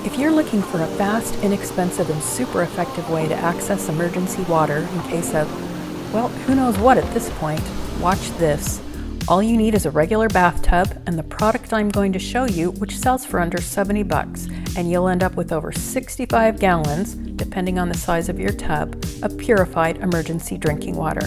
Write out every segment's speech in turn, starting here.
If you're looking for a fast, inexpensive, and super effective way to access emergency water in case of, well, who knows what at this point, watch this. All you need is a regular bathtub and the product I'm going to show you, which sells for under $70, and you'll end up with over 65 gallons, depending on the size of your tub, of purified emergency drinking water.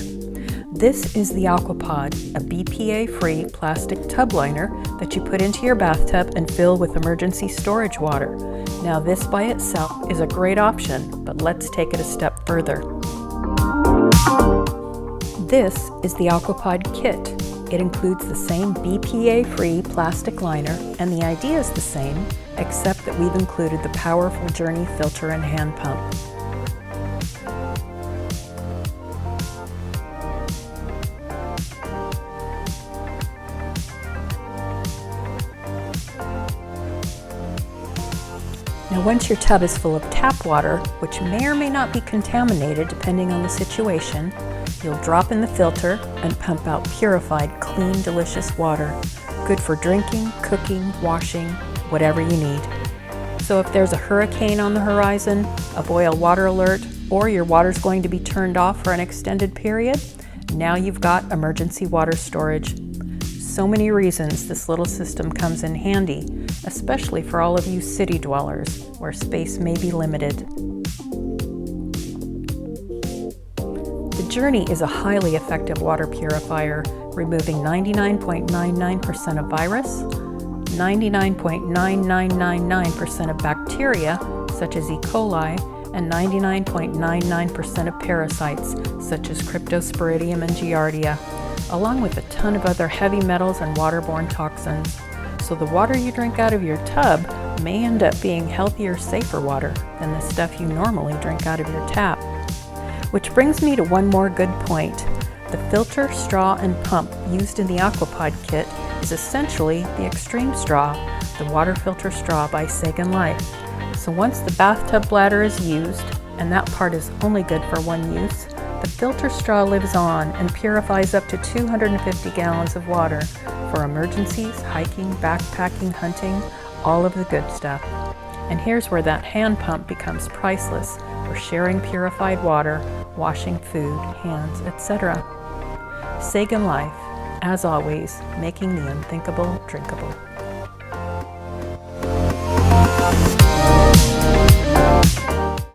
This is the AquaPod, a BPA-free plastic tub liner that you put into your bathtub and fill with emergency storage water. Now this by itself is a great option, but let's take it a step further. This is the AquaPod Kit. It includes the same BPA-free plastic liner, and the idea is the same, except that we've included the powerful Journey filter and hand pump. Now once your tub is full of tap water, which may or may not be contaminated depending on the situation, you'll drop in the filter and pump out purified, clean, delicious water, good for drinking, cooking, washing, whatever you need. So if there's a hurricane on the horizon, a boil water alert, or your water's going to be turned off for an extended period, now you've got emergency water storage. So many reasons this little system comes in handy, especially for all of you city dwellers where space may be limited. The Journey is a highly effective water purifier, removing 99.99% of virus, 99.9999% of bacteria, such as E. coli, and 99.99% of parasites, such as Cryptosporidium and Giardia, along with a ton of other heavy metals and waterborne toxins. So the water you drink out of your tub may end up being healthier, safer water than the stuff you normally drink out of your tap. Which brings me to one more good point. The filter, straw, and pump used in the AquaPod Kit is essentially the Extreme Straw, the water filter straw by Sagan. So once the bathtub bladder is used, and that part is only good for one use, the filter straw lives on and purifies up to 250 gallons of water for emergencies, hiking, backpacking, hunting, all of the good stuff. And here's where that hand pump becomes priceless for sharing purified water, washing food, hands, etc. Sagan Life, as always, making the unthinkable drinkable.